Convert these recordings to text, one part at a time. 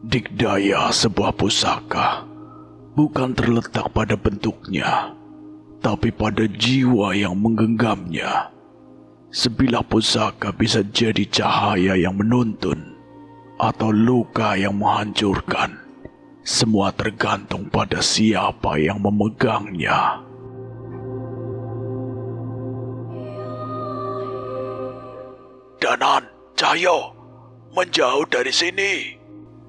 Dikdaya sebuah pusaka bukan terletak pada bentuknya, tapi pada jiwa yang menggenggamnya. Sebilah pusaka bisa jadi cahaya yang menuntun atau luka yang menghancurkan. Semua tergantung pada siapa yang memegangnya. Danan, Cahyo, menjauh dari sini.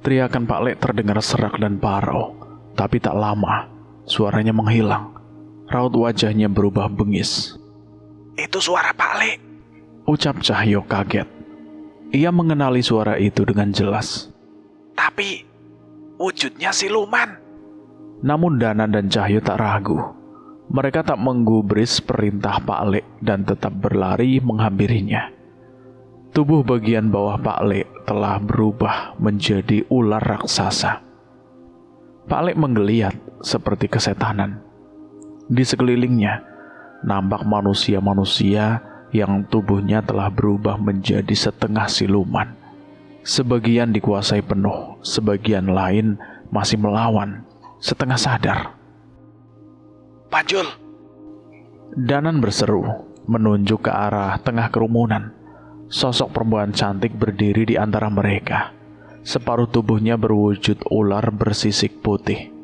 Teriakan Pak Lek terdengar serak dan parau, tapi tak lama, suaranya menghilang. Raut wajahnya berubah bengis. Itu suara Pak Lek, Ucap Cahyo kaget. Ia mengenali suara itu dengan jelas. tapi wujudnya siluman. Namun Danan dan Cahyo tak ragu. Mereka tak menggubris perintah Pak Lek dan tetap berlari menghampirinya. Tubuh bagian bawah Pak Lek telah berubah menjadi ular raksasa. Pak Lek menggeliat seperti kesetanan. Di sekelilingnya, nampak manusia-manusia yang tubuhnya telah berubah menjadi setengah siluman. Sebagian dikuasai penuh, sebagian lain masih melawan, setengah sadar. Panjul, Danan berseru, menunjuk ke arah tengah kerumunan. Sosok perempuan cantik berdiri di antara mereka. Separuh tubuhnya berwujud ular bersisik putih.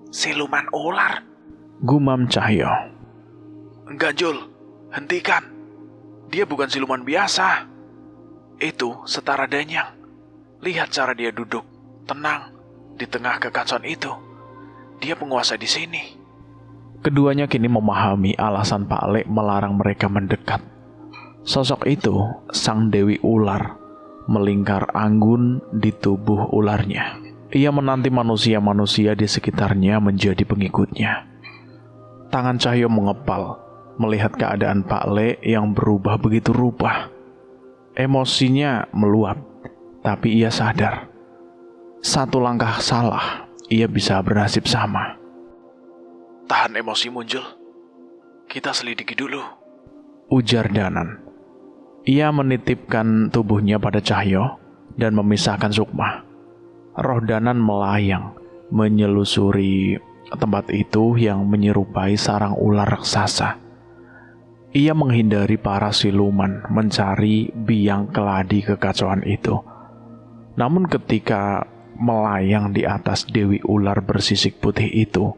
siluman ular. Gumam Cahyo. Enggak, Jul, hentikan. Dia bukan siluman biasa. Itu setara Danyang. Lihat cara dia duduk, tenang, di tengah kekacauan itu. Dia penguasa di sini. Keduanya kini memahami alasan Pak Lek melarang mereka mendekat. Sosok itu, sang Dewi Ular, melingkar anggun di tubuh ularnya. Ia menanti manusia-manusia di sekitarnya menjadi pengikutnya. Tangan Cahyo mengepal, melihat keadaan Pak Lek yang berubah begitu rupa. Emosinya meluap, tapi ia sadar. Satu langkah salah, ia bisa bernasib sama. Tahan emosi muncul. Kita selidiki dulu. Ujar Danan. Ia menitipkan tubuhnya pada Cahyo dan memisahkan Sukma. Roh Danan melayang, menyelusuri tempat itu yang menyerupai sarang ular raksasa. Ia menghindari para siluman, mencari biang keladi kekacauan itu. Namun ketika melayang di atas Dewi Ular bersisik putih itu,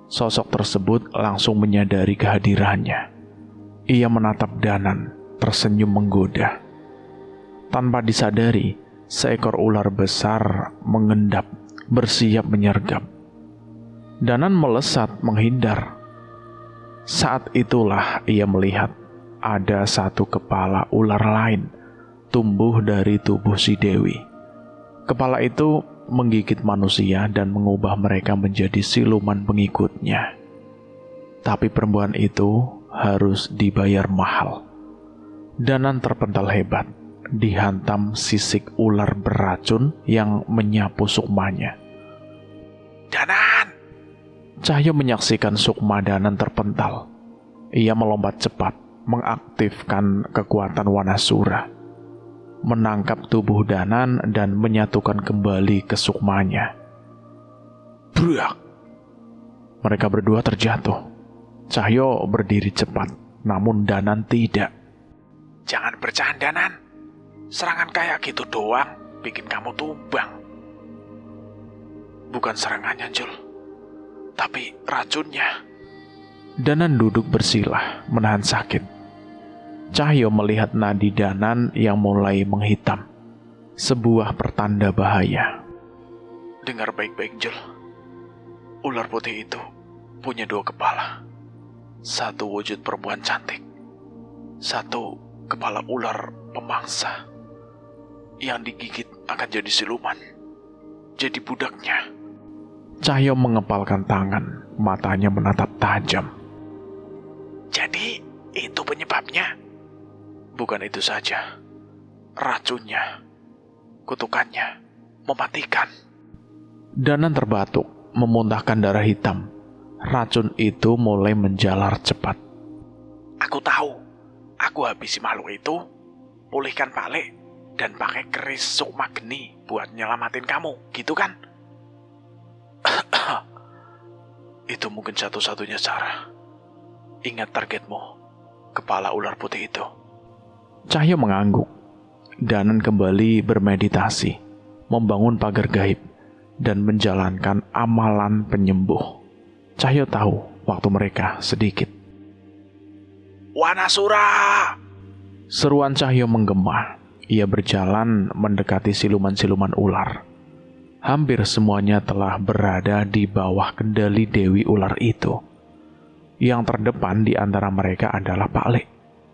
sosok tersebut langsung menyadari kehadirannya. Ia menatap Danan, tersenyum menggoda. Tanpa disadari, seekor ular besar mengendap, bersiap menyergap. Danan melesat menghindar. Saat itulah ia melihat ada satu kepala ular lain tumbuh dari tubuh si Dewi. Kepala itu menggigit manusia dan mengubah mereka menjadi siluman pengikutnya. Tapi perempuan itu harus dibayar mahal. Danan terpental hebat, dihantam sisik ular beracun yang menyapu Sukmanya. Danan! Cahyo menyaksikan Sukma Danan terpental. Ia melompat cepat, mengaktifkan kekuatan Wanasura, menangkap tubuh Danan dan menyatukan kembali ke Sukmanya. Brak! Mereka berdua terjatuh. Cahyo berdiri cepat, namun Danan tidak. Jangan bercanda, Nan. Serangan kayak gitu doang bikin kamu tumbang. Bukan serangannya, Jul, tapi racunnya. Danan duduk bersilah, menahan sakit. Cahyo melihat nadi Danan yang mulai menghitam. Sebuah pertanda bahaya. Dengar baik-baik, Jul. Ular putih itu punya dua kepala. Satu wujud perempuan cantik. Satu kepala ular pemangsa. Yang digigit akan jadi siluman. Jadi budaknya. Cahyo mengepalkan tangan, matanya menatap tajam. Jadi itu penyebabnya? Bukan itu saja. Racunnya, kutukannya, mematikan. Danan terbatuk, memuntahkan darah hitam. Racun itu mulai menjalar cepat. Aku tahu, aku habisi makhluk itu, pulihkan Pak Le, dan pakai keris sukma geni buat nyelamatin kamu, gitu kan? Itu mungkin satu-satunya cara. Ingat targetmu, kepala ular putih itu. Cahyo mengangguk. Danan kembali bermeditasi, membangun pagar gaib, dan menjalankan amalan penyembuh. Cahyo tahu waktu mereka sedikit. Wanasura! Seruan Cahyo menggema. Ia berjalan mendekati siluman-siluman ular. Hampir semuanya telah berada di bawah kendali Dewi Ular itu. Yang terdepan di antara mereka adalah Pak Le.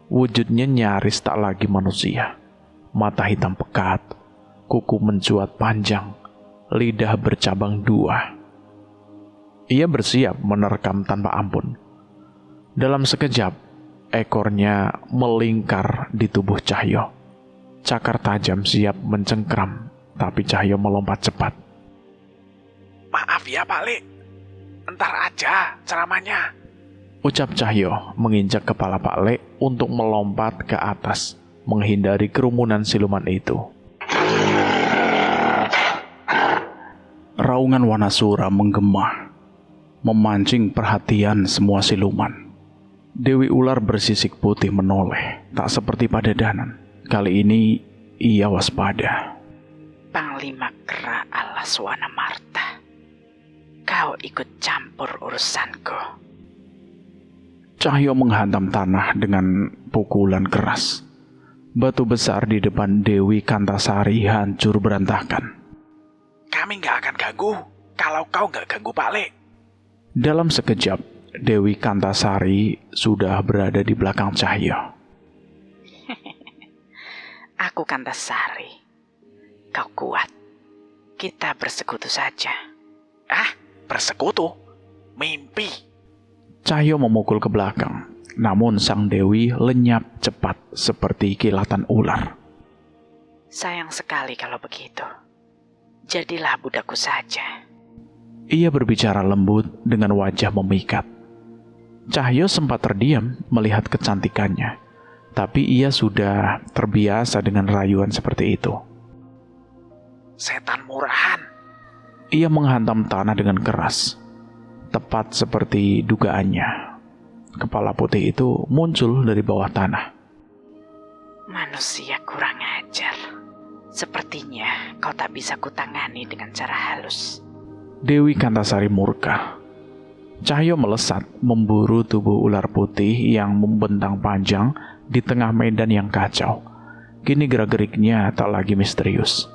Wujudnya nyaris tak lagi manusia. Mata hitam pekat, kuku mencuat panjang, lidah bercabang dua. Ia bersiap menerkam tanpa ampun. Dalam sekejap, ekornya melingkar di tubuh Cahyo. Cakar tajam siap mencengkram, tapi Cahyo melompat cepat. Maaf ya Pak Le, entar aja ceramahnya. Ucap Cahyo menginjak kepala Pak Le untuk melompat ke atas, menghindari kerumunan siluman itu. Raungan Wanasura menggema, memancing perhatian semua siluman. Dewi Ular bersisik putih menoleh, tak seperti pada Danan. Kali ini ia waspada. Panglima Kera Alas Wanamarta, kau ikut campur urusanku. Cahyo menghantam tanah dengan pukulan keras. Batu besar di depan Dewi Kantasari hancur berantakan. Kami nggak akan ganggu kalau kau nggak ganggu Pak Le. Dalam sekejap, Dewi Kantasari sudah berada di belakang Cahyo. Aku Kantasari, kau kuat. Kita bersekutu saja. Ah, bersekutu? Mimpi. Cahyo memukul ke belakang, namun sang Dewi lenyap cepat seperti kilatan ular. Sayang sekali kalau begitu. Jadilah budakku saja. Ia berbicara lembut dengan wajah memikat. Cahyo sempat terdiam melihat kecantikannya, tapi ia sudah terbiasa dengan rayuan seperti itu. Setan murahan. Ia menghantam tanah dengan keras. Tepat seperti dugaannya, kepala putih itu muncul dari bawah tanah. Manusia kurang ajar. Sepertinya kau tak bisa kutangani dengan cara halus. Dewi Kantasari murka. Cahyo melesat memburu tubuh ular putih yang membentang panjang di tengah medan yang kacau. Kini gerak-geriknya tak lagi misterius.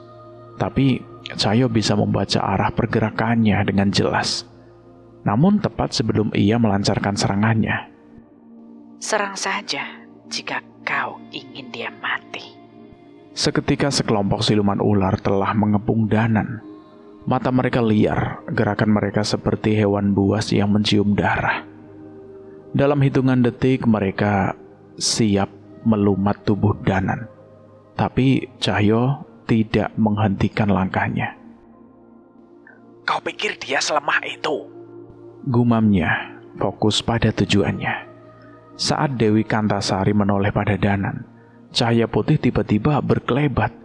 Tapi Cahyo bisa membaca arah pergerakannya dengan jelas. Namun tepat sebelum ia melancarkan serangannya. Serang saja jika kau ingin dia mati. Seketika sekelompok siluman ular telah mengepung Danan. Mata mereka liar, gerakan mereka seperti hewan buas yang mencium darah. Dalam hitungan detik mereka siap melumat tubuh Danan. Tapi Cahyo tidak menghentikan langkahnya. Kau pikir dia selemah itu? Gumamnya fokus pada tujuannya. Saat Dewi Kantasari menoleh pada Danan, cahaya putih tiba-tiba berkelebat,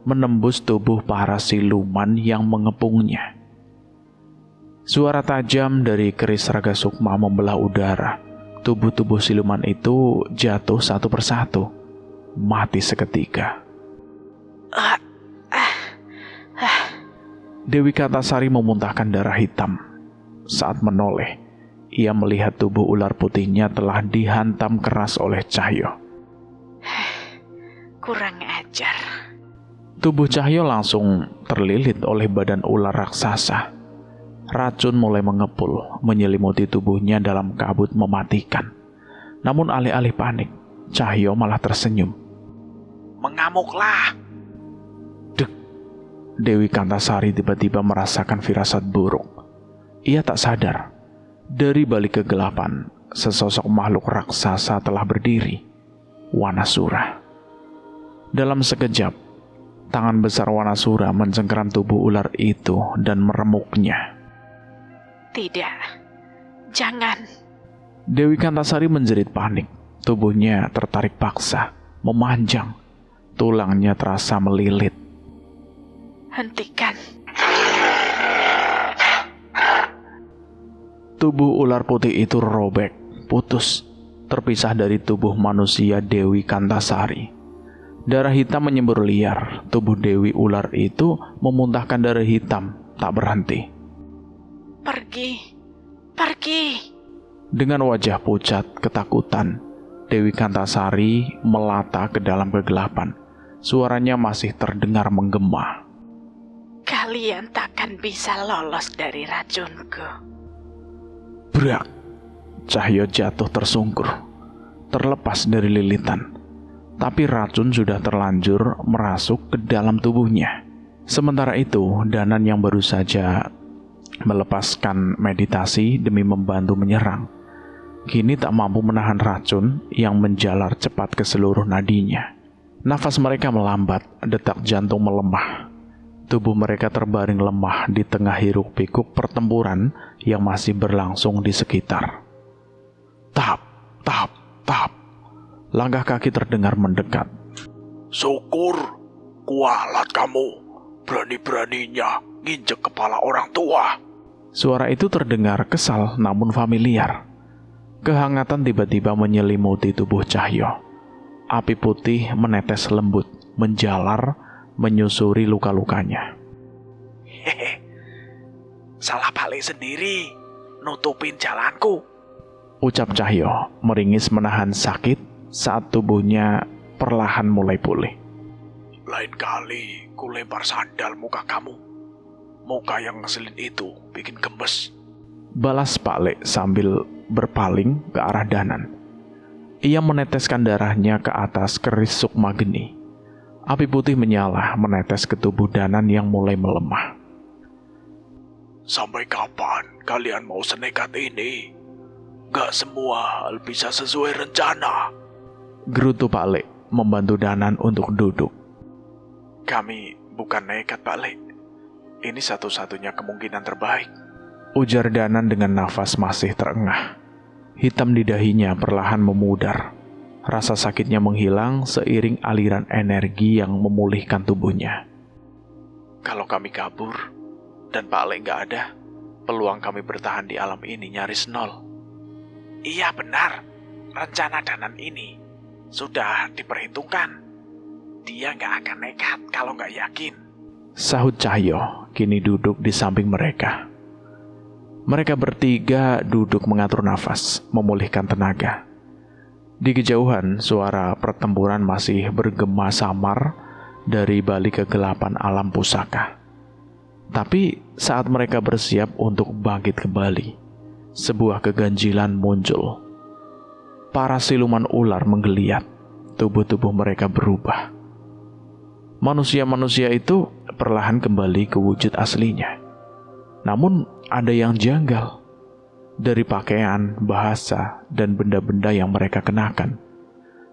menembus tubuh para siluman yang mengepungnya. Suara tajam dari keris Raga Sukma membelah udara. Tubuh-tubuh siluman itu jatuh satu persatu, mati seketika. Dewi Kantasari memuntahkan darah hitam. Saat menoleh, ia melihat tubuh ular putihnya telah dihantam keras oleh Cahyo. Kurang ajar. Tubuh Cahyo langsung terlilit oleh badan ular raksasa. Racun mulai mengepul, menyelimuti tubuhnya dalam kabut mematikan. Namun alih-alih panik, Cahyo malah tersenyum. Mengamuklah. Dek, Dewi Kantasari tiba-tiba merasakan firasat buruk. Ia tak sadar, dari balik kegelapan, sesosok makhluk raksasa telah berdiri, Wanasura. Dalam sekejap, Tangan besar Wanasura mencengkeram tubuh ular itu dan meremuknya. Tidak, jangan. Dewi Kantasari menjerit panik. Tubuhnya tertarik paksa, memanjang. Tulangnya terasa melilit. Hentikan. Tubuh ular putih itu robek, putus, terpisah dari tubuh manusia Dewi Kantasari. Darah hitam menyembur liar. Tubuh Dewi ular itu memuntahkan darah hitam, tak berhenti. Pergi, pergi. Dengan wajah pucat ketakutan, Dewi Kantasari melata ke dalam kegelapan. Suaranya masih terdengar menggema. Kalian takkan bisa lolos dari racunku. Brak! Cahyo jatuh tersungkur, terlepas dari lilitan. Tapi racun sudah terlanjur merasuk ke dalam tubuhnya. Sementara itu, Danan yang baru saja melepaskan meditasi demi membantu menyerang, kini tak mampu menahan racun yang menjalar cepat ke seluruh nadinya. Nafas mereka melambat, detak jantung melemah. Tubuh mereka terbaring lemah di tengah hiruk-pikuk pertempuran yang masih berlangsung di sekitar. Tap, tap, tap. Langkah kaki terdengar mendekat. Syukur, kualat kamu. Berani-beraninya nginjek kepala orang tua. Suara itu terdengar kesal namun familiar. Kehangatan tiba-tiba menyelimuti tubuh Cahyo. Api putih menetes lembut, menjalar, menyusuri luka-lukanya. Hehe, salah balik sendiri, nutupin jalanku. Ucap Cahyo, meringis menahan sakit saat tubuhnya perlahan mulai pulih. Lain kali ku lempar sandal muka kamu. Muka yang ngeselin itu bikin gemes. Balas Pak Lek sambil berpaling ke arah Danan. Ia meneteskan darahnya ke atas keris Sukmageni. Api putih menyala menetes ke tubuh Danan yang mulai melemah. Sampai kapan kalian mau senekat ini? Gak semua hal bisa sesuai rencana. Gerutu Pak Lek membantu Danan untuk duduk. Kami bukan nekat, Pak Lek. Ini satu-satunya kemungkinan terbaik. Ujar Danan dengan nafas masih terengah. Hitam di dahinya perlahan memudar. Rasa sakitnya menghilang seiring aliran energi yang memulihkan tubuhnya. Kalau kami kabur dan Pak Lek gak ada, peluang kami bertahan di alam ini nyaris nol. Iya benar, rencana Danan ini sudah diperhitungkan. Dia gak akan nekat kalau gak yakin. Sahut Cahyo, kini duduk di samping mereka. Mereka bertiga duduk mengatur nafas, memulihkan tenaga. Di kejauhan, suara pertempuran masih bergema samar dari balik kegelapan alam pusaka. Tapi saat mereka bersiap untuk bangkit kembali, sebuah keganjilan muncul. Para siluman ular menggeliat, tubuh-tubuh mereka berubah. Manusia-manusia itu perlahan kembali ke wujud aslinya. Namun ada yang janggal. Dari pakaian, bahasa, dan benda-benda yang mereka kenakan.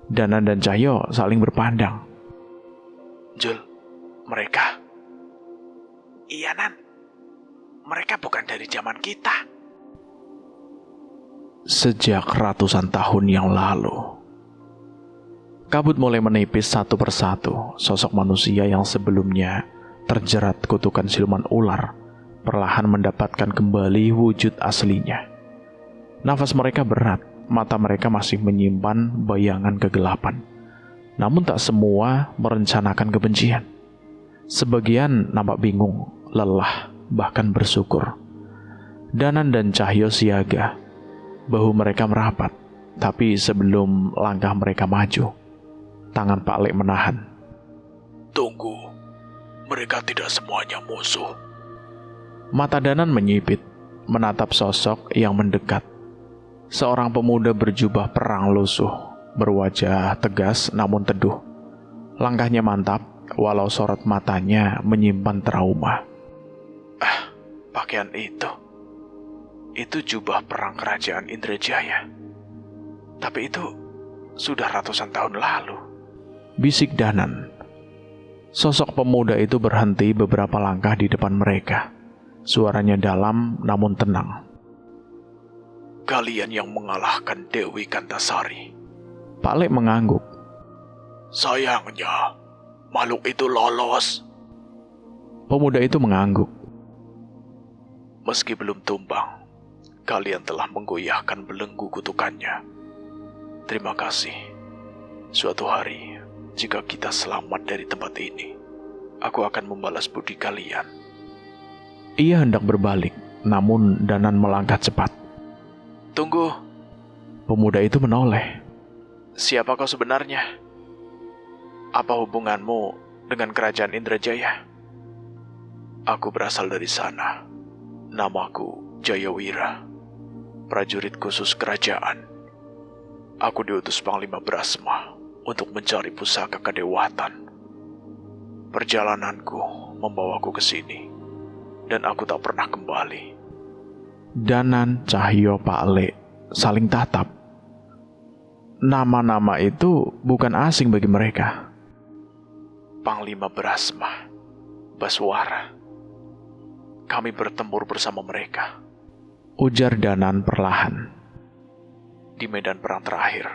Danan dan Cahyo saling berpandang. Jul, mereka? Iya, Nan. Mereka bukan dari zaman kita. Sejak ratusan tahun yang lalu. Kabut mulai menipis satu persatu. Sosok manusia yang sebelumnya terjerat kutukan siluman ular perlahan mendapatkan kembali wujud aslinya. Nafas mereka berat, mata mereka masih menyimpan bayangan kegelapan. Namun tak semua merencanakan kebencian. Sebagian nampak bingung, lelah, bahkan bersyukur. Danan dan Cahyo siaga. Bahu mereka merapat, tapi sebelum langkah mereka maju, tangan Pak Lek menahan. Tunggu, mereka tidak semuanya musuh. Mata Danan menyipit, menatap sosok yang mendekat. Seorang pemuda berjubah perang lusuh, berwajah tegas namun teduh. Langkahnya mantap, walau sorot matanya menyimpan trauma. Pakaian itu jubah perang kerajaan Indrajaya. Tapi itu sudah ratusan tahun lalu. Bisik Danan. Sosok pemuda itu berhenti beberapa langkah di depan mereka. Suaranya dalam namun tenang. Kalian yang mengalahkan Dewi Kantasari. Pak Lek mengangguk. Sayangnya, makhluk itu lolos. Pemuda itu mengangguk. Meski belum tumbang, kalian telah menggoyahkan belenggu kutukannya. Terima kasih. Suatu hari, jika kita selamat dari tempat ini, aku akan membalas budi kalian. Ia hendak berbalik, namun Danan melangkah cepat. Tunggu, Pemuda itu menoleh. siapa kau sebenarnya? Apa hubunganmu dengan kerajaan Indrajaya? Aku berasal dari sana. Namaku Jayawira, prajurit khusus kerajaan. Aku diutus Panglima Brasma untuk mencari pusaka kedewatan. Perjalananku membawaku ke sini, dan aku tak pernah kembali. Danan, Cahyo, Pak Lek saling tatap. Nama-nama itu bukan asing bagi mereka. Panglima Brasma, Baswara. Kami bertempur bersama mereka Ujar Danan perlahan. di medan perang terakhir.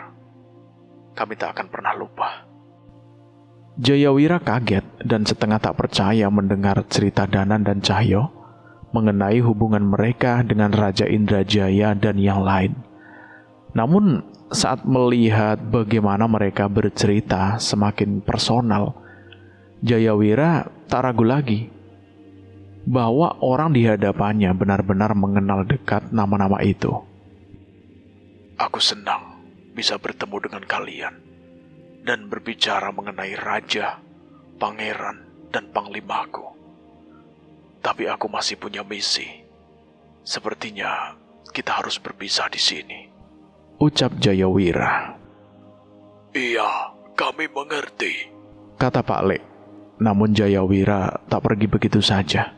Kami tak akan pernah lupa. Jayawira kaget dan setengah tak percaya mendengar cerita Danan dan Cahyo mengenai hubungan mereka dengan Raja Indrajaya dan yang lain. Namun saat melihat bagaimana mereka bercerita semakin personal, Jayawira tak ragu lagi bahwa orang di hadapannya benar-benar mengenal dekat nama-nama itu. Aku senang bisa bertemu dengan kalian dan berbicara mengenai raja, pangeran, dan panglimaku. Tapi aku masih punya misi. Sepertinya kita harus berpisah di sini. Ucap Jayawira. Iya, kami mengerti. Kata Pak Lek. Namun Jayawira tak pergi begitu saja.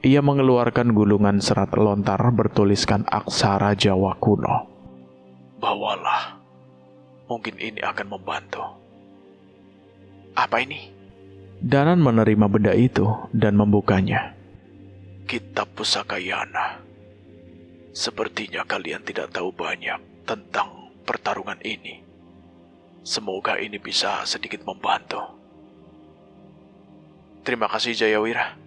Ia mengeluarkan gulungan serat lontar bertuliskan aksara Jawa kuno. Bawalah. Mungkin ini akan membantu. Apa ini? Danan menerima benda itu dan membukanya. Kitab Pusaka Yana. Sepertinya kalian tidak tahu banyak tentang pertarungan ini. Semoga ini bisa sedikit membantu. Terima kasih Jayawira.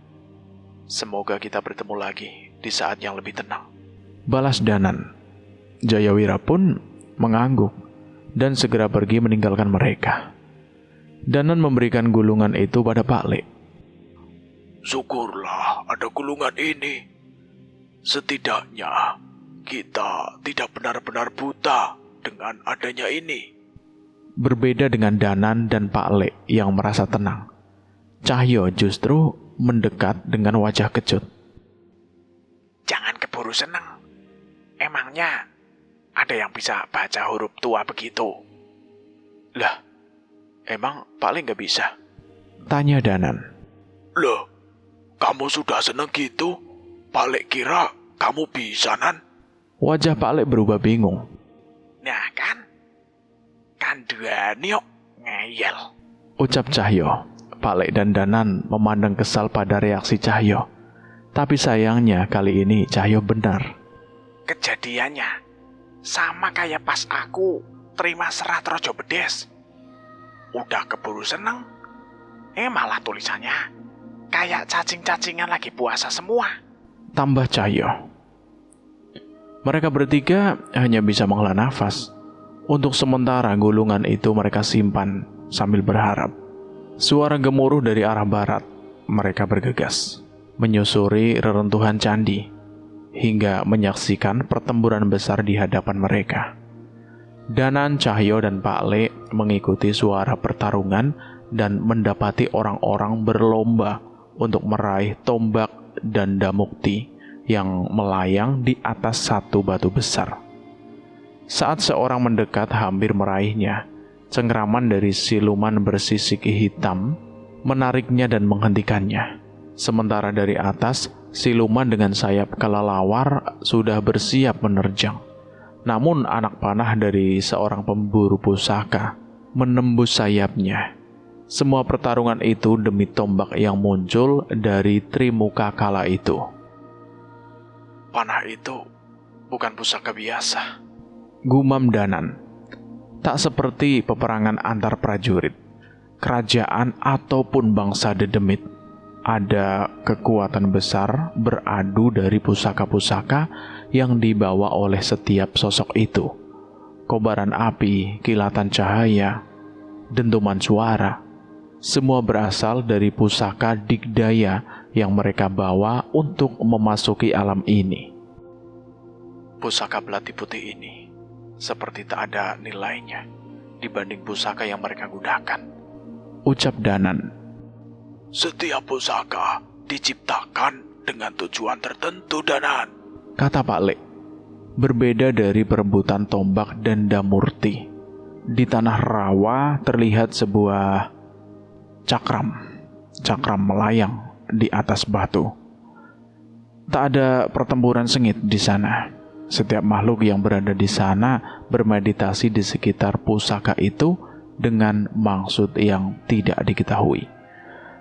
Semoga kita bertemu lagi di saat yang lebih tenang. Balas Danan. Jayawira pun mengangguk dan segera pergi meninggalkan mereka. Danan memberikan gulungan itu pada Pak Lek. Syukurlah ada gulungan ini. Setidaknya kita tidak benar-benar buta dengan adanya ini. Berbeda dengan Danan dan Pak Lek yang merasa tenang, Cahyo justru mendekat dengan wajah kecut. Jangan keburu senang. Emangnya ada yang bisa baca huruf tua begitu? Lah, emang paling nggak bisa? Tanya Danan. Loh, kamu sudah seneng gitu? Balik kira kamu bisa, Nan? Wajah Pak Lek berubah bingung. Nah kan? Kan dua niok ngeyel. Ucap Cahyo. Pak Lek dan Danan memandang kesal pada reaksi Cahyo. Tapi sayangnya kali ini Cahyo benar. Kejadiannya sama kayak pas aku terima serat Rojo Bedes. Udah keburu seneng, malah tulisannya kayak cacing-cacingan lagi puasa semua. Tambah Cahyo. Mereka bertiga hanya bisa menghela nafas. Untuk sementara gulungan itu mereka simpan sambil berharap. Suara gemuruh dari arah barat. Mereka bergegas menyusuri reruntuhan candi hingga menyaksikan pertempuran besar di hadapan mereka. Danan, Cahyo, dan Pak Lek mengikuti suara pertarungan dan mendapati orang-orang berlomba untuk meraih tombak dan damukti yang melayang di atas satu batu besar. Saat seorang mendekat hampir meraihnya, cengkraman dari siluman bersisik hitam menariknya dan menghentikannya. Sementara dari atas, siluman dengan sayap kelelawar sudah bersiap menerjang. Namun anak panah dari seorang pemburu pusaka menembus sayapnya Semua pertarungan itu demi tombak yang muncul dari Trimuka kala itu. Panah itu bukan pusaka biasa. Gumam Danan. Tak seperti peperangan antar prajurit, kerajaan ataupun bangsa dedemit. Ada kekuatan besar beradu dari pusaka-pusaka yang dibawa oleh setiap sosok itu. Kobaran api, kilatan cahaya, dentuman suara, semua berasal dari pusaka digdaya yang mereka bawa untuk memasuki alam ini. Pusaka belati putih ini seperti tak ada nilainya dibanding pusaka yang mereka gunakan, ucap Danan. Setiap pusaka diciptakan dengan tujuan tertentu, Danan, kata Pak Lek. Berbeda dari perebutan tombak dan damurti, di tanah rawa terlihat sebuah cakram melayang di atas batu. Tak ada pertempuran sengit di sana. Setiap makhluk yang berada di sana bermeditasi di sekitar pusaka itu dengan maksud yang tidak diketahui.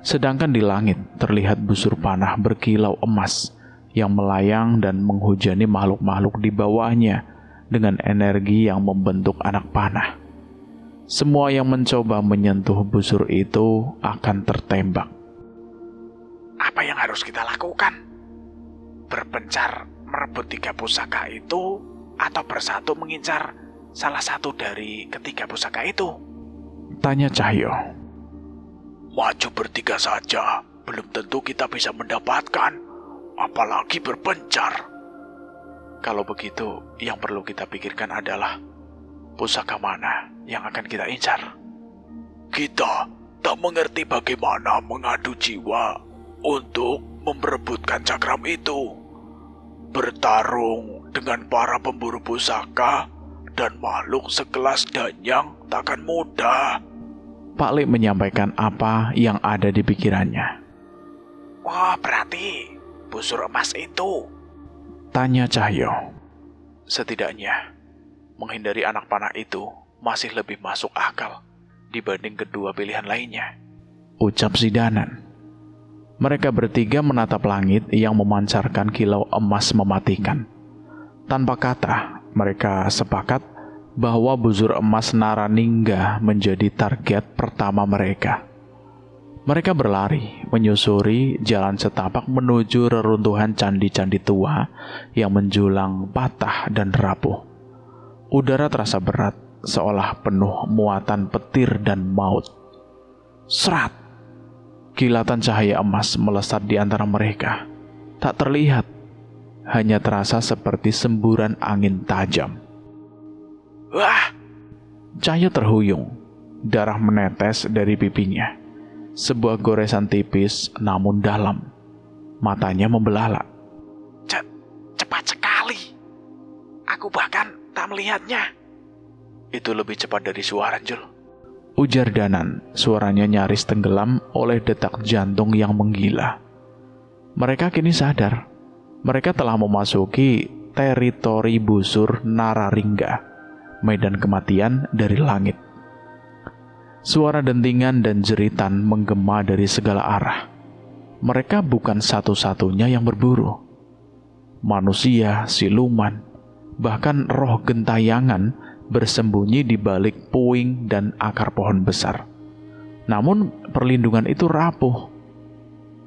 Sedangkan di langit terlihat busur panah berkilau emas yang melayang dan menghujani makhluk-makhluk di bawahnya dengan energi yang membentuk anak panah. Semua yang mencoba menyentuh busur itu akan tertembak. Apa yang harus kita lakukan? Berpencar merebut 3 pusaka itu atau bersatu mengincar salah satu dari ketiga pusaka itu? Tanya Cahyo. Maju bertiga saja, belum tentu kita bisa mendapatkan, apalagi berpencar. Kalau begitu, yang perlu kita pikirkan adalah pusaka mana yang akan kita incar. Kita tak mengerti bagaimana mengadu jiwa untuk memperebutkan cakram itu. Bertarung dengan para pemburu pusaka dan makhluk sekelas Danyang takkan mudah. Pak Lek menyampaikan apa yang ada di pikirannya. Wah, berarti busur emas itu? Tanya Cahyo. Setidaknya, menghindari anak panah itu masih lebih masuk akal dibanding kedua pilihan lainnya, ucap si Danan. Mereka bertiga menatap langit yang memancarkan kilau emas mematikan. Tanpa kata, mereka sepakat bahwa busur emas Naraningga menjadi target pertama mereka. Mereka berlari, menyusuri jalan setapak menuju reruntuhan candi-candi tua yang menjulang patah dan rapuh. Udara terasa berat, seolah penuh muatan petir dan maut. Serat! Kilatan cahaya emas melesat di antara mereka. Tak terlihat, hanya terasa seperti semburan angin tajam. Wah! Cahyo terhuyung, darah menetes dari pipinya. Sebuah goresan tipis namun dalam. Matanya membelalak. Cepat sekali. Aku bahkan tak melihatnya. Itu lebih cepat dari suara, Jul, ujar Danan. Suaranya nyaris tenggelam oleh detak jantung yang menggila. Mereka kini sadar. Mereka telah memasuki teritori busur Nararingga, medan kematian dari langit. Suara dentingan dan jeritan menggema dari segala arah. Mereka bukan satu-satunya yang berburu. Manusia, siluman, bahkan roh gentayangan bersembunyi di balik puing dan akar pohon besar. Namun perlindungan itu rapuh.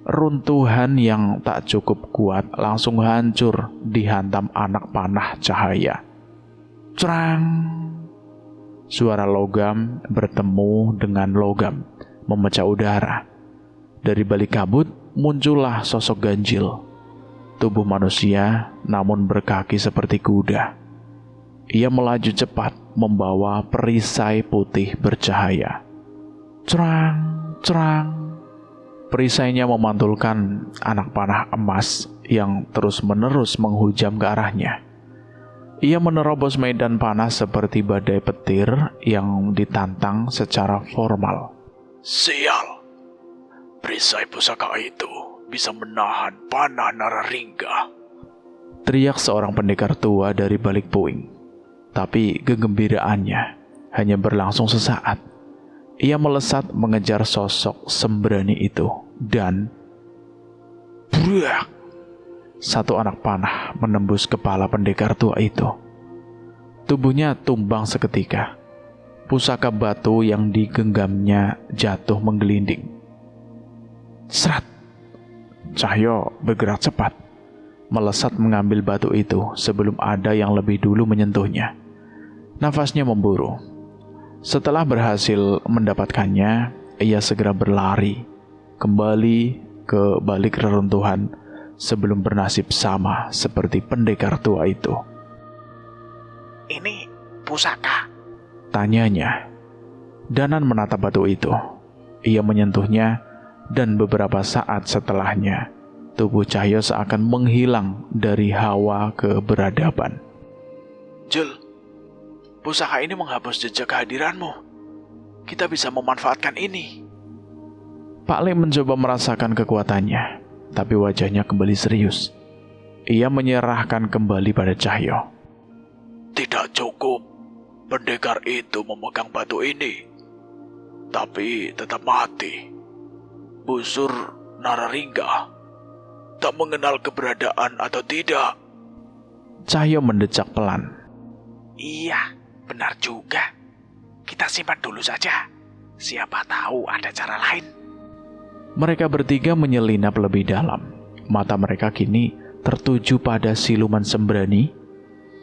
Runtuhan yang tak cukup kuat langsung hancur dihantam anak panah cahaya. Cerang! Suara logam bertemu dengan logam, memecah udara. Dari balik kabut muncullah sosok ganjil. Tubuh manusia namun berkaki seperti kuda. Ia melaju cepat membawa perisai putih bercahaya. Cerang, cerang. Perisainya memantulkan anak panah emas yang terus-menerus menghujam ke arahnya. Ia menerobos medan panas seperti badai petir yang ditantang secara formal. Sial! Perisai pusaka itu bisa menahan panah Nararingga, teriak seorang pendekar tua dari balik puing. Tapi kegembiraannya hanya berlangsung sesaat. Ia melesat mengejar sosok sembrani itu dan Brak! satu anak panah menembus kepala pendekar tua itu. Tubuhnya tumbang seketika. Pusaka batu yang digenggamnya jatuh menggelinding. Serat! Cahyo bergerak cepat, melesat mengambil batu itu sebelum ada yang lebih dulu menyentuhnya. Nafasnya memburu. Setelah berhasil mendapatkannya, ia segera berlari kembali ke balik reruntuhan sebelum bernasib sama seperti pendekar tua itu. Ini pusaka. Tanyanya. Danan menatap batu itu. Ia menyentuhnya dan beberapa saat setelahnya, tubuh Cahyo seakan menghilang dari hawa keberadaban. Jul, pusaka ini menghapus jejak kehadiranmu. Kita bisa memanfaatkan ini. Pak Le mencoba merasakan kekuatannya, tapi wajahnya kembali serius. Ia menyerahkan kembali pada Cahyo. Tidak cukup pendekar itu memegang batu ini, tapi tetap mati. Busur Nararingga tak mengenal keberadaan atau tidak. Cahyo mendecak pelan. Iya, benar juga. Kita simpan dulu saja. Siapa tahu ada cara lain. Mereka bertiga menyelinap lebih dalam. Mata mereka kini tertuju pada siluman sembrani,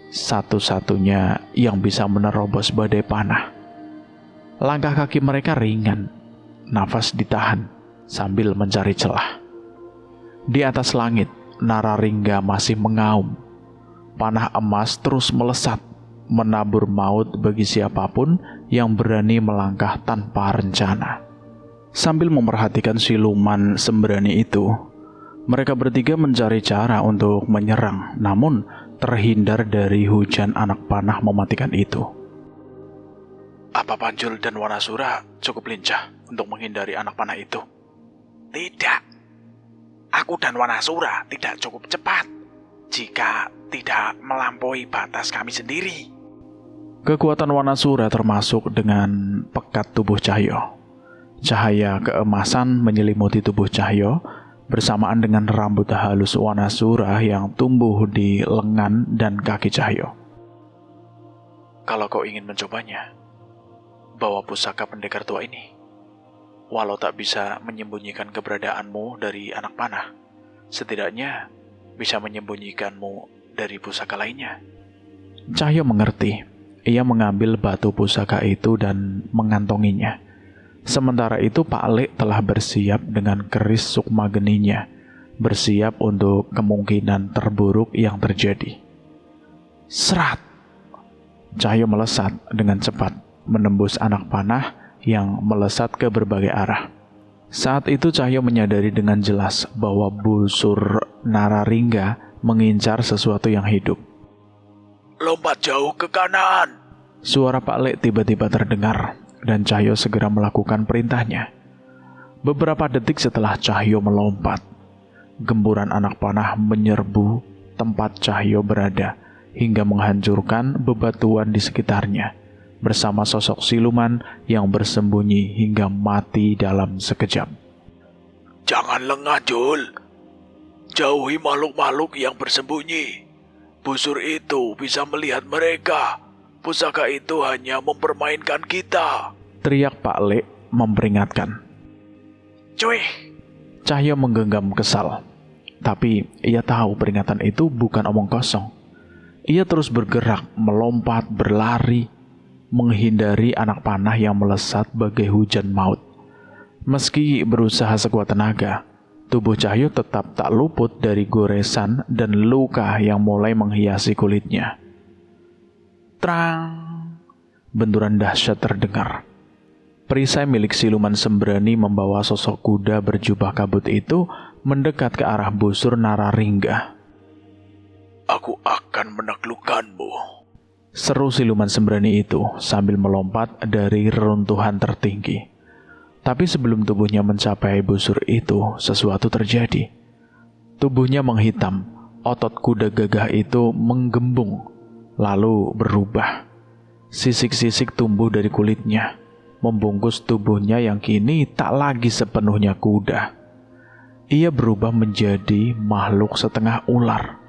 satu-satunya yang bisa menerobos badai panah. Langkah kaki mereka ringan, nafas ditahan sambil mencari celah. Di atas langit, Nararingga masih mengaum. Panah emas terus melesat, menabur maut bagi siapapun yang berani melangkah tanpa rencana. Sambil memperhatikan siluman sembrani itu, mereka bertiga mencari cara untuk menyerang, namun terhindar dari hujan anak panah mematikan itu. Apa Panjul dan Wanasura cukup lincah untuk menghindari anak panah itu? Tidak. Aku dan Wanasura tidak cukup cepat jika tidak melampaui batas kami sendiri. Kekuatan Wanasura termasuk dengan pekat tubuh Cahyo. Cahaya keemasan menyelimuti tubuh Cahyo bersamaan dengan rambut halus Wanasura yang tumbuh di lengan dan kaki Cahyo. Kalau kau ingin mencobanya, bawa pusaka pendekar tua ini. Walau tak bisa menyembunyikan keberadaanmu dari anak panah, setidaknya bisa menyembunyikanmu dari pusaka lainnya. Cahyo mengerti. Ia mengambil batu pusaka itu dan mengantonginya. Sementara itu Pak Le telah bersiap dengan keris sukma geninya, bersiap untuk kemungkinan terburuk yang terjadi. Serat! Cahyo melesat dengan cepat, menembus anak panah yang melesat ke berbagai arah. Saat itu Cahyo menyadari dengan jelas bahwa busur Nararingga mengincar sesuatu yang hidup. Lompat jauh ke kanan! Suara Pak Le tiba-tiba terdengar, dan Cahyo segera melakukan perintahnya. Beberapa detik setelah Cahyo melompat, gemburan anak panah menyerbu tempat Cahyo berada hingga menghancurkan bebatuan di sekitarnya, bersama sosok siluman yang bersembunyi hingga mati dalam sekejap. Jangan lengah, Jul. Jauhi makhluk-makhluk yang bersembunyi. Busur itu bisa melihat mereka. Pusaka itu hanya mempermainkan kita. Teriak Pak Le memperingatkan. Cuy! Cahyo menggenggam kesal. Tapi ia tahu peringatan itu bukan omong kosong. Ia terus bergerak, melompat, berlari, menghindari anak panah yang melesat bagai hujan maut. Meski berusaha sekuat tenaga, tubuh Cahyo tetap tak luput dari goresan dan luka yang mulai menghiasi kulitnya. Trang! Benturan dahsyat terdengar. Perisai milik siluman sembrani membawa sosok kuda berjubah kabut itu mendekat ke arah busur Nararingga. Aku akan menaklukkanmu, seru siluman sembrani itu sambil melompat dari reruntuhan tertinggi. Tapi sebelum tubuhnya mencapai busur itu, sesuatu terjadi. Tubuhnya menghitam, otot kuda gagah itu menggembung, lalu berubah. Sisik-sisik tumbuh dari kulitnya, membungkus tubuhnya yang kini tak lagi sepenuhnya kuda. Ia berubah menjadi makhluk setengah ular.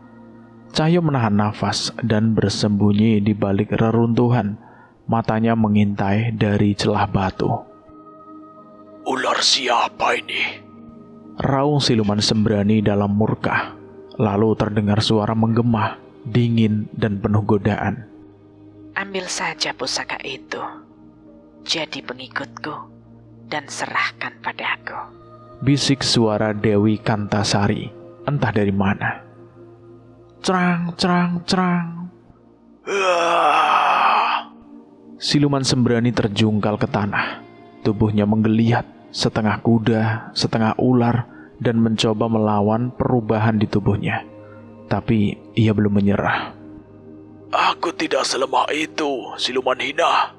Cahyo menahan nafas dan bersembunyi di balik reruntuhan, matanya mengintai dari celah batu. Ular siapa ini? Raung siluman sembrani dalam murka. Lalu terdengar suara menggema, dingin dan penuh godaan. Ambil saja pusaka itu, jadi pengikutku, dan serahkan padaku. Bisik suara Dewi Kantasari, entah dari mana. Cerang, cerang, cerang. Siluman sembrani terjungkal ke tanah. Tubuhnya menggeliat, setengah kuda, setengah ular, dan mencoba melawan perubahan di tubuhnya. Tapi ia belum menyerah. Aku tidak selemah itu, siluman hina.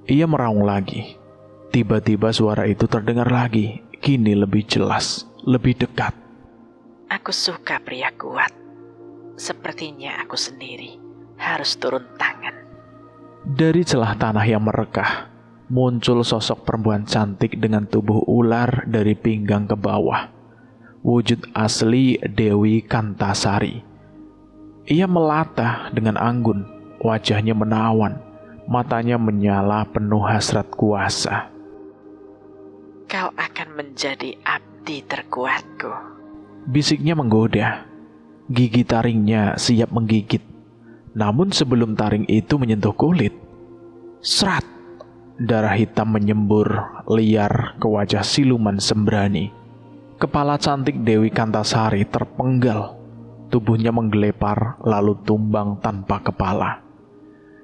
Ia meraung lagi. Tiba-tiba suara itu terdengar lagi, kini lebih jelas, lebih dekat. Aku suka pria kuat. Sepertinya aku sendiri harus turun tangan. Dari celah tanah yang merekah, muncul sosok perempuan cantik dengan tubuh ular dari pinggang ke bawah. Wujud asli Dewi Kantasari. Ia melata dengan anggun, wajahnya menawan, matanya menyala penuh hasrat kuasa. Kau akan menjadi abdi terkuatku. Bisiknya menggoda. Gigi taringnya siap menggigit. Namun sebelum taring itu menyentuh kulit, serat, darah hitam menyembur liar ke wajah siluman sembrani. Kepala cantik Dewi Kantasari terpenggal. Tubuhnya menggelepar lalu tumbang tanpa kepala.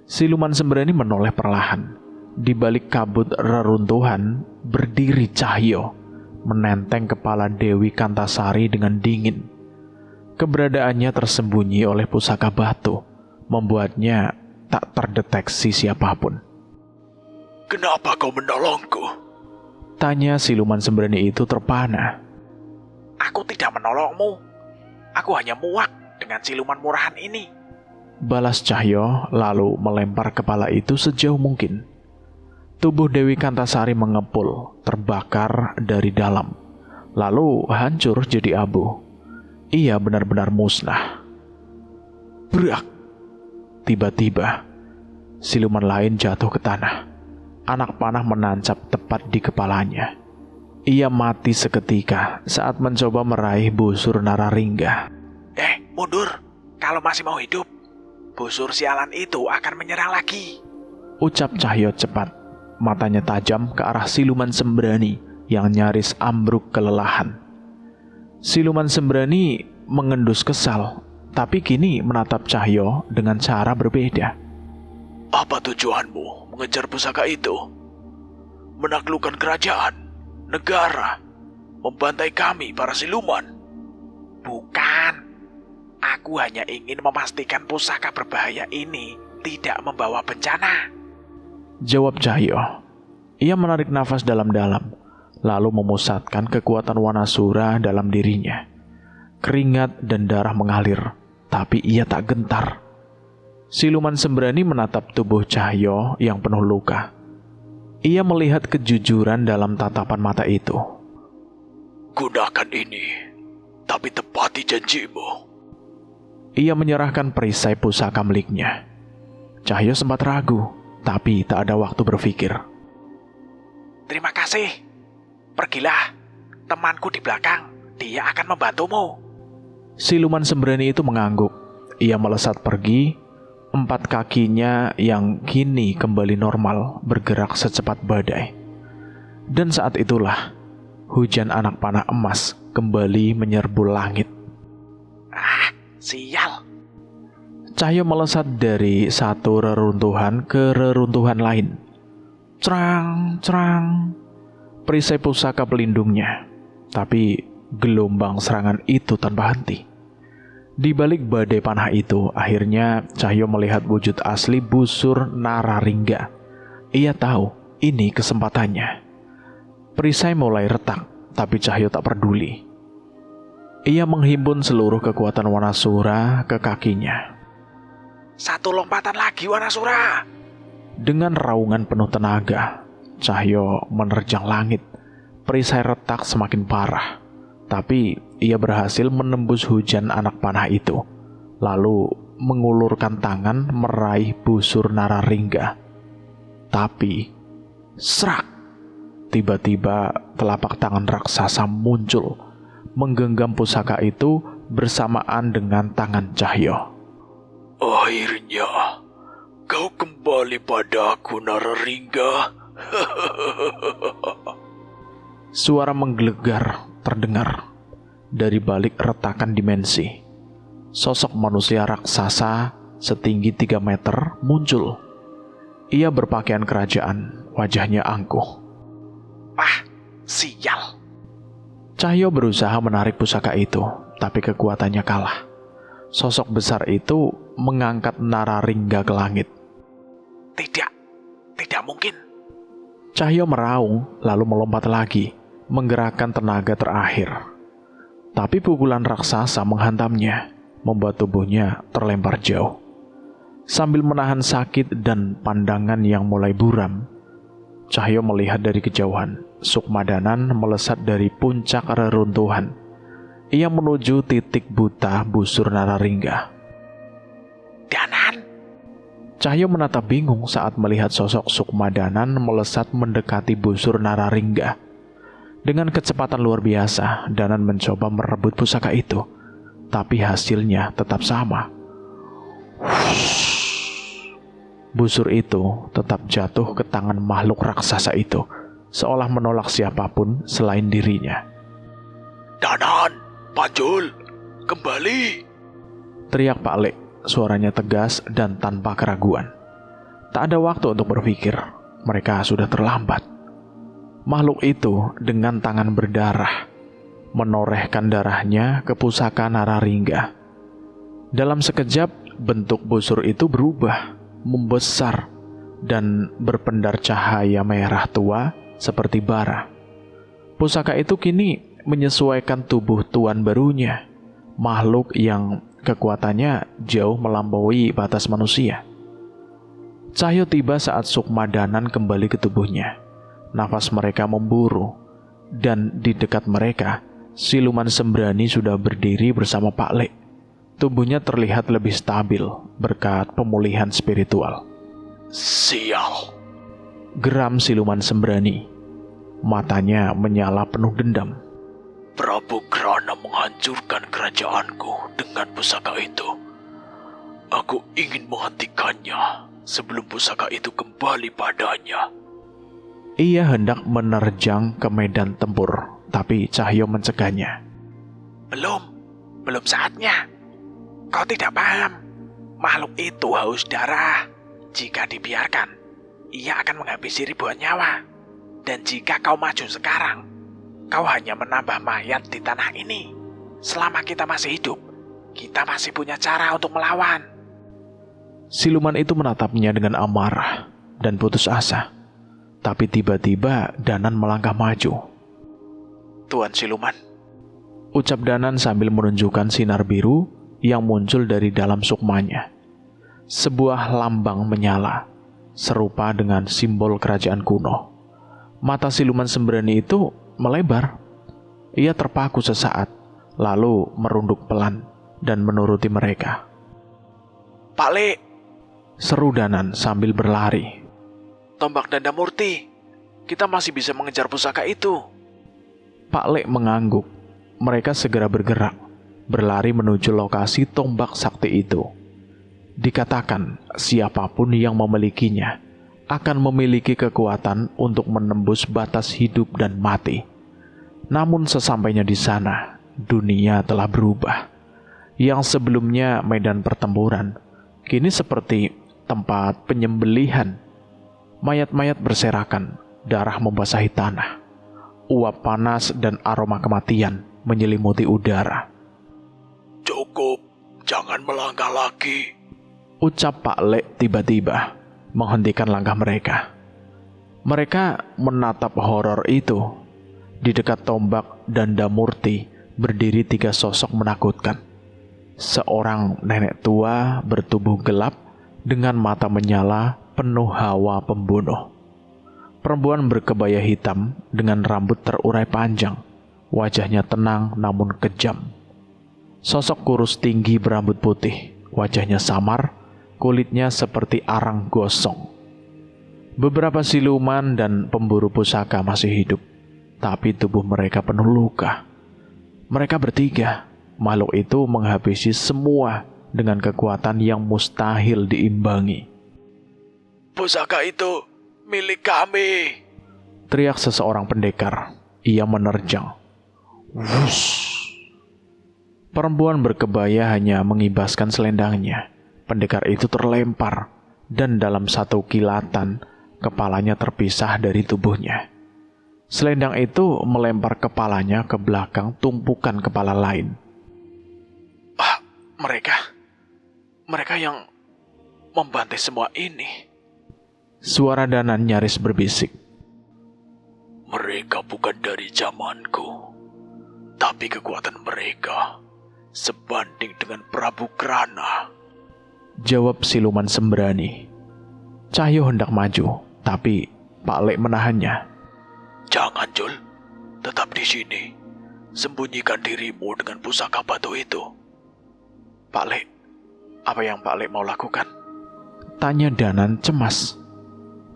Siluman sembrani menoleh perlahan. Di balik kabut reruntuhan berdiri Cahyo, menenteng kepala Dewi Kantasari dengan dingin. Keberadaannya tersembunyi oleh pusaka batu, membuatnya tak terdeteksi siapapun. Kenapa kau menolongku? Tanya siluman sembrani itu terpana. Aku tidak menolongmu. Aku hanya muak dengan siluman murahan ini. Balas Cahyo lalu melempar kepala itu sejauh mungkin. Tubuh Dewi Kantasari mengepul, terbakar dari dalam, lalu hancur jadi abu. Ia benar-benar musnah. Brak! Tiba-tiba, siluman lain jatuh ke tanah. Anak panah menancap tepat di kepalanya. Ia mati seketika saat mencoba meraih busur Nararingga. Mundur. Kalau masih mau hidup, busur sialan itu akan menyerang lagi. Ucap Cahyo cepat. Matanya tajam ke arah siluman sembrani yang nyaris ambruk kelelahan. Siluman sembrani mengendus kesal, tapi kini menatap Cahyo dengan cara berbeda. Apa tujuanmu mengejar pusaka itu? Menaklukkan kerajaan, negara, membantai kami para siluman? Bukan. Aku hanya ingin memastikan pusaka berbahaya ini tidak membawa bencana. Jawab Cahyo. Ia menarik nafas dalam-dalam, lalu memusatkan kekuatan Wanasura dalam dirinya. Keringat dan darah mengalir, tapi ia tak gentar. Siluman sembrani menatap tubuh Cahyo yang penuh luka. Ia melihat kejujuran dalam tatapan mata itu. Gunakan ini, tapi tepati janjimu. Ia menyerahkan perisai pusaka miliknya. Cahyo sempat ragu, tapi tak ada waktu berpikir. Terima kasih. Pergilah, temanku di belakang. Dia akan membantumu. Siluman sembrani itu mengangguk. Ia melesat pergi. 4 kakinya yang kini kembali normal bergerak secepat badai. Dan saat itulah hujan anak panah emas kembali menyerbu langit. Sial. Cahyo melesat dari satu reruntuhan ke reruntuhan lain. Cerang, cerang. Perisai pusaka pelindungnya. Tapi gelombang serangan itu tanpa henti. Di balik badai panah itu, akhirnya Cahyo melihat wujud asli busur Nararingga. Ia tahu ini kesempatannya. Perisai mulai retak, tapi Cahyo tak peduli. Ia menghimpun seluruh kekuatan Wanasura ke kakinya. Satu lompatan lagi, Wanasura. Dengan raungan penuh tenaga, Cahyo menerjang langit. Perisai retak semakin parah. Tapi ia berhasil menembus hujan anak panah itu. Lalu mengulurkan tangan meraih busur Nararingga. Tapi, serak! Tiba-tiba telapak tangan raksasa muncul, menggenggam pusaka itu bersamaan dengan tangan Cahyo. Akhirnya, kau kembali padaku, Nararingga. Suara menggelegar terdengar dari balik retakan dimensi. Sosok manusia raksasa setinggi 3 meter muncul. Ia berpakaian kerajaan, wajahnya angkuh. Ah, sial. Cahyo berusaha menarik pusaka itu, tapi kekuatannya kalah. Sosok besar itu mengangkat Nararingga ke langit. Tidak mungkin. Cahyo meraung, lalu melompat lagi, menggerakkan tenaga terakhir. Tapi pukulan raksasa menghantamnya, membuat tubuhnya terlempar jauh. Sambil menahan sakit dan pandangan yang mulai buram, Cahyo melihat dari kejauhan, Sukmadanan melesat dari puncak reruntuhan. Ia menuju titik buta busur Nararingga. Danan? Cahyo menatap bingung saat melihat sosok Sukmadanan melesat mendekati busur Nararingga. Dengan kecepatan luar biasa, Danan mencoba merebut pusaka itu, tapi hasilnya tetap sama. Busur itu tetap jatuh ke tangan makhluk raksasa itu, seolah menolak siapapun selain dirinya. Danan, Panjul, kembali! Teriak Pak Lek, suaranya tegas dan tanpa keraguan. Tak ada waktu untuk berpikir, mereka sudah terlambat. Makhluk itu dengan tangan berdarah, menorehkan darahnya ke pusaka Nararingga. Dalam sekejap, bentuk busur itu berubah, membesar, dan berpendar cahaya merah tua seperti bara. Pusaka itu kini menyesuaikan tubuh tuan barunya, makhluk yang kekuatannya jauh melampaui batas manusia. Cahyo tiba saat Sukmadanan kembali ke tubuhnya. Nafas mereka memburu, dan di dekat mereka, siluman sembrani sudah berdiri bersama Pak Lek. Tubuhnya terlihat lebih stabil berkat pemulihan spiritual. Sial! Geram siluman sembrani. Matanya menyala penuh dendam. Prabu Grana menghancurkan kerajaanku dengan pusaka itu. Aku ingin menghentikannya sebelum pusaka itu kembali padanya. Ia hendak menerjang ke medan tempur, tapi Cahyo mencegahnya. Belum saatnya. Kau tidak paham. Makhluk itu haus darah. Jika dibiarkan, ia akan menghabisi ribuan nyawa. Dan jika kau maju sekarang, kau hanya menambah mayat di tanah ini. Selama kita masih hidup, kita masih punya cara untuk melawan. Siluman itu menatapnya dengan amarah dan putus asa. Tapi tiba-tiba Danan melangkah maju. Tuan Siluman, ucap Danan sambil menunjukkan sinar biru yang muncul dari dalam sukmanya. Sebuah lambang menyala, serupa dengan simbol kerajaan kuno. Mata siluman sembrani itu melebar. Ia terpaku sesaat, lalu merunduk pelan dan menuruti mereka. Pak Le, seru Danan sambil berlari. Tombak Dandamurti, kita masih bisa mengejar pusaka itu. Pak Lek mengangguk. Mereka segera bergerak, berlari menuju lokasi tombak sakti itu. Dikatakan siapapun yang memilikinya akan memiliki kekuatan untuk menembus batas hidup dan mati. Namun sesampainya di sana, dunia telah berubah. Yang sebelumnya medan pertempuran, kini seperti tempat penyembelihan. Mayat-mayat berserakan, darah membasahi tanah. Uap panas dan aroma kematian menyelimuti udara. Cukup, jangan melangkah lagi, ucap Pak Lek tiba-tiba, menghentikan langkah mereka. Mereka menatap horor itu. Di dekat tombak Dandamurti berdiri 3 sosok menakutkan. Seorang nenek tua bertubuh gelap dengan mata menyala penuh hawa pembunuh. Perempuan berkebaya hitam dengan rambut terurai panjang. Wajahnya tenang namun kejam. Sosok kurus tinggi berambut putih. Wajahnya samar, kulitnya seperti arang gosong. Beberapa siluman dan pemburu pusaka masih hidup, tapi tubuh mereka penuh luka. Mereka bertiga, makhluk itu menghabisi semua dengan kekuatan yang mustahil diimbangi. Pusaka itu milik kami, Teriak seseorang pendekar. Ia menerjang. Wush. Perempuan berkebaya hanya mengibaskan selendangnya. Pendekar itu terlempar, dan dalam satu kilatan, kepalanya terpisah dari tubuhnya. Selendang itu melempar kepalanya ke belakang tumpukan kepala lain. Mereka yang membantai semua ini. Suara Danan nyaris berbisik. Mereka bukan dari zamanku, tapi kekuatan mereka sebanding dengan Prabu Krana, Jawab siluman sembrani. Cahyo hendak maju, tapi Pak Lek menahannya. Jangan, Jul. Tetap di sini. Sembunyikan dirimu dengan pusaka batu itu. Pak Lek, apa yang Pak Lek mau lakukan? Tanya Danan cemas.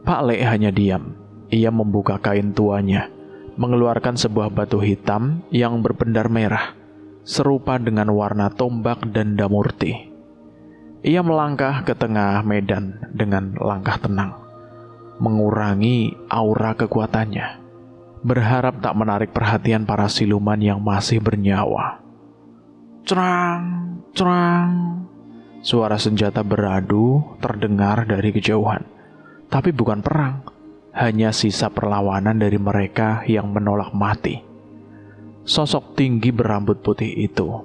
Pak Lek hanya diam. Ia membuka kain tuanya, mengeluarkan sebuah batu hitam yang berpendar merah, serupa dengan warna tombak dan damurti. Ia melangkah ke tengah medan dengan langkah tenang, mengurangi aura kekuatannya, berharap tak menarik perhatian para siluman yang masih bernyawa. Cerang, cerang. Suara senjata beradu terdengar dari kejauhan. Tapi bukan perang, hanya sisa perlawanan dari mereka yang menolak mati. Sosok tinggi berambut putih itu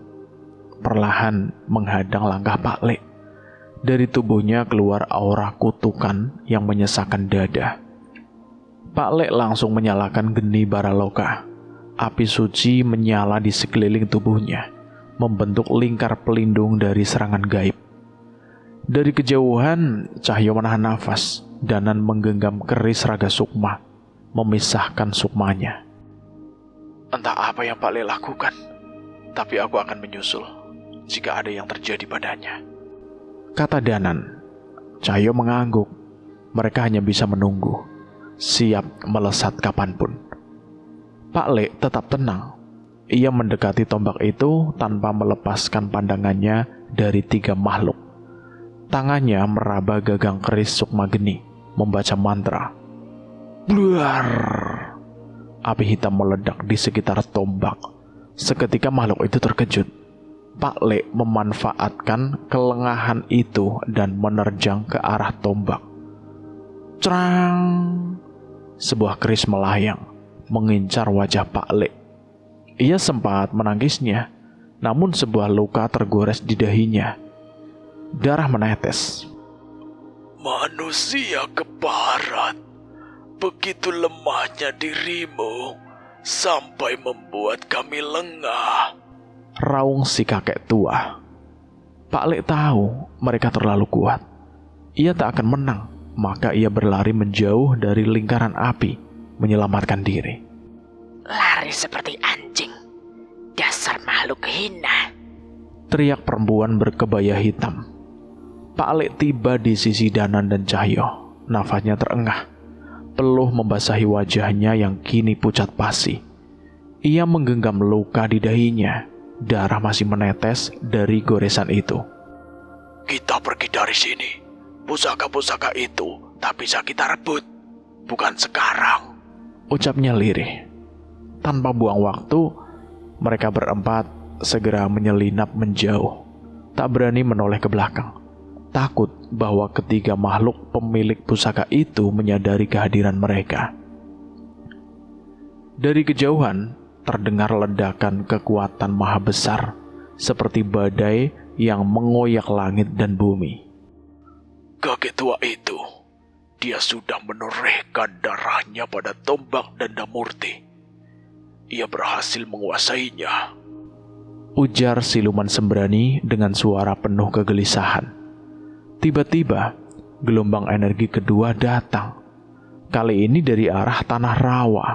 perlahan menghadang langkah Pak Lek. Dari tubuhnya keluar aura kutukan yang menyesakkan dada. Pak Lek langsung menyalakan geni baraloka. Api suci menyala di sekeliling tubuhnya, membentuk lingkar pelindung dari serangan gaib. Dari kejauhan, Cahyo menahan nafas. Danan menggenggam keris Raga Sukma, memisahkan sukmanya. Entah apa yang Pak Lek lakukan, tapi aku akan menyusul jika ada yang terjadi padanya, kata Danan. Cahyo mengangguk. Mereka hanya bisa menunggu, siap melesat kapanpun. Pak Lek tetap tenang. Ia mendekati tombak itu tanpa melepaskan pandangannya dari tiga makhluk. Tangannya meraba gagang keris Sukma Geni, membaca mantra. Bluar. Api hitam meledak di sekitar tombak. Seketika makhluk itu terkejut. Pak Lek memanfaatkan kelengahan itu dan menerjang ke arah tombak. Cerang. Sebuah keris melayang, mengincar wajah Pak Lek. Ia sempat menangisnya, namun sebuah luka tergores di dahinya. Darah menetes. Manusia keparat, begitu lemahnya dirimu sampai membuat kami lengah, raung si kakek tua. Pak Lek tahu mereka terlalu kuat. Ia tak akan menang, maka ia berlari menjauh dari lingkaran api, menyelamatkan diri. Lari seperti anjing, dasar makhluk hina, teriak perempuan berkebaya hitam. Pak Lek tiba di sisi Danan dan Cahyo. Nafasnya terengah, peluh membasahi wajahnya yang kini pucat pasi. Ia menggenggam luka di dahinya. Darah masih menetes dari goresan itu. Kita pergi dari sini. Pusaka-pusaka itu tak bisa kita rebut. Bukan sekarang, ucapnya lirih. Tanpa buang waktu, mereka berempat segera menyelinap menjauh. Tak berani menoleh ke belakang. Takut bahwa ketiga makhluk pemilik pusaka itu menyadari kehadiran mereka. Dari kejauhan, terdengar ledakan kekuatan maha besar, seperti badai yang mengoyak langit dan bumi. Kakek tua itu, dia sudah menorehkan darahnya pada tombak dan damurti. Ia berhasil menguasainya, ujar siluman sembrani dengan suara penuh kegelisahan. Tiba-tiba, gelombang energi kedua datang. Kali ini dari arah tanah rawa.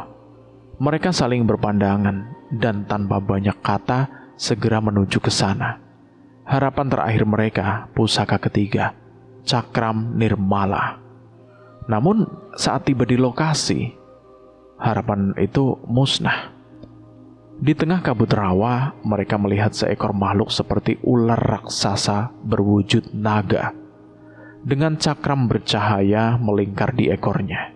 Mereka saling berpandangan dan tanpa banyak kata segera menuju ke sana. Harapan terakhir mereka, pusaka ketiga, Cakram Nirmala. Namun saat tiba di lokasi, harapan itu musnah. Di tengah kabut rawa, mereka melihat seekor makhluk seperti ular raksasa berwujud naga, dengan cakram bercahaya melingkar di ekornya.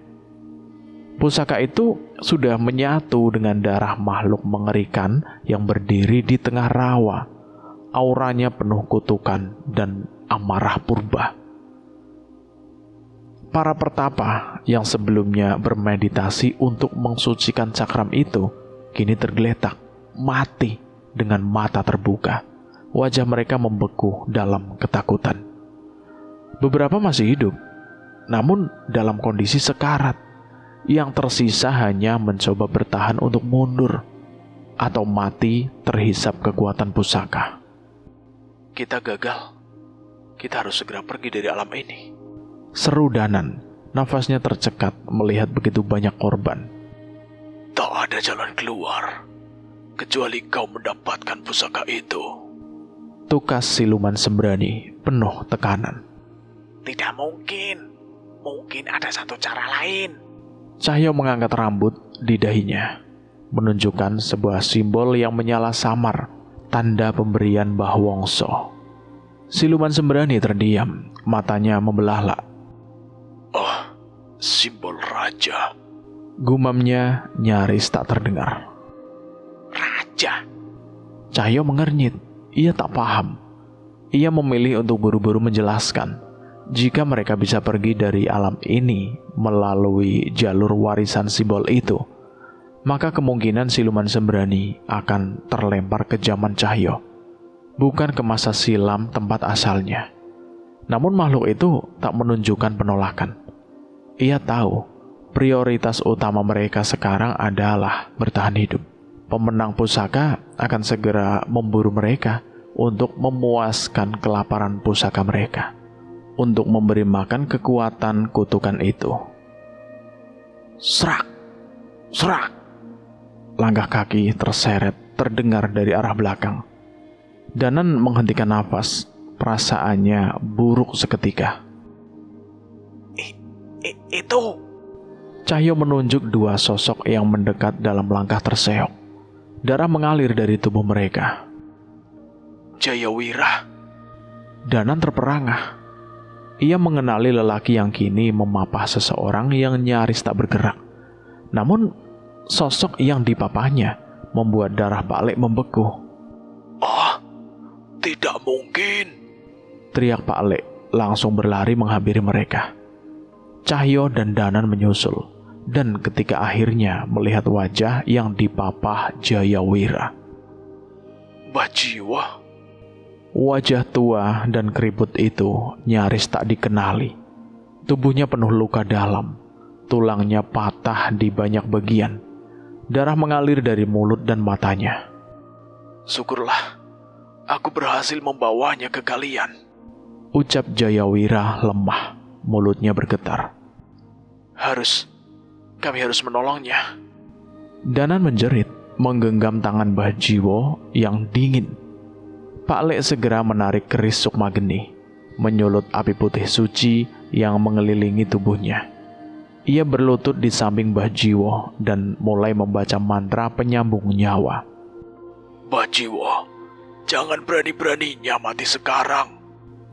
Pusaka itu sudah menyatu dengan darah makhluk mengerikan yang berdiri di tengah rawa. Auranya penuh kutukan dan amarah purba. Para pertapa yang sebelumnya bermeditasi untuk mensucikan cakram itu, kini tergeletak, mati dengan mata terbuka. Wajah mereka membeku dalam ketakutan. Beberapa masih hidup, namun dalam kondisi sekarat. Yang tersisa hanya mencoba bertahan untuk mundur atau mati terhisap kekuatan pusaka. Kita gagal. Kita harus segera pergi dari alam ini. Seru Danan, nafasnya tercekat melihat begitu banyak korban. Tak ada jalan keluar, kecuali kau mendapatkan pusaka itu. Tukas siluman Sembrani penuh tekanan. Tidak mungkin. Mungkin ada satu cara lain. Cahyo mengangkat rambut di dahinya, menunjukkan sebuah simbol yang menyala samar, tanda pemberian Mbah Wongso. Siluman Sembrani terdiam, matanya membelalak. Oh, simbol raja. Gumamnya nyaris tak terdengar. Raja? Cahyo mengernyit, ia tak paham. Ia memilih untuk buru-buru menjelaskan. Jika mereka bisa pergi dari alam ini melalui jalur warisan simbol itu, maka kemungkinan siluman Sembrani akan terlempar ke zaman Cahyo, bukan ke masa silam tempat asalnya. Namun makhluk itu tak menunjukkan penolakan. Ia tahu prioritas utama mereka sekarang adalah bertahan hidup. Pemenang pusaka akan segera memburu mereka untuk memuaskan kelaparan pusaka mereka, untuk memberi makan kekuatan kutukan itu. Serak! Serak! Langkah kaki terseret terdengar dari arah belakang. Danan menghentikan nafas, perasaannya buruk seketika. Itu! Cahyo menunjuk dua sosok yang mendekat dalam langkah terseok. Darah mengalir dari tubuh mereka. Jayawira. Danan terperangah. Ia mengenali lelaki yang kini memapah seseorang yang nyaris tak bergerak. Namun, sosok yang dipapahnya membuat darah Pak Lek membeku. Oh, tidak mungkin. Teriak Pak Lek, langsung berlari menghampiri mereka. Cahyo dan Danan menyusul, dan ketika akhirnya melihat wajah yang dipapah Jayawira. Bajiwa. Wajah tua dan keriput itu nyaris tak dikenali. Tubuhnya penuh luka dalam, tulangnya patah di banyak bagian. Darah mengalir dari mulut dan matanya. Syukurlah, aku berhasil membawanya ke kalian. Ucap Jayawira lemah, mulutnya bergetar. Kami harus menolongnya. Danan menjerit, menggenggam tangan Bajiwo yang dingin. Pak Lek segera menarik keris Sukmageni, menyulut api putih suci yang mengelilingi tubuhnya. Ia berlutut di samping Bajiwo dan mulai membaca mantra penyambung nyawa. Bajiwo, jangan berani-beraninya mati sekarang.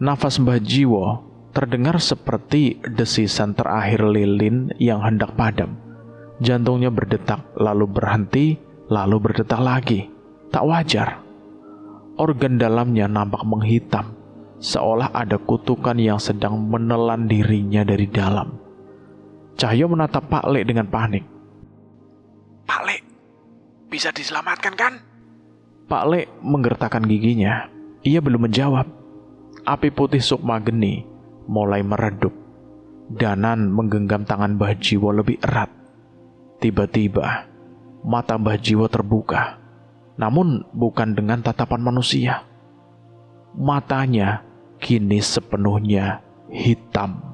Nafas Bajiwo terdengar seperti desisan terakhir lilin yang hendak padam. Jantungnya berdetak, lalu berhenti, lalu berdetak lagi. Tak wajar. Organ dalamnya nampak menghitam, seolah ada kutukan yang sedang menelan dirinya dari dalam. Cahyo menatap Pak Lek dengan panik. Pak Lek, bisa diselamatkan kan? Pak Lek menggertakkan giginya. Ia belum menjawab. Api putih Sukmageni mulai meredup. Danan menggenggam tangan Bajiwo lebih erat. Tiba-tiba, mata Bajiwo terbuka. Namun bukan dengan tatapan manusia. Matanya kini sepenuhnya hitam.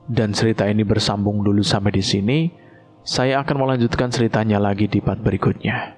Dan cerita ini bersambung dulu sampai di sini. Saya akan melanjutkan ceritanya lagi di part berikutnya.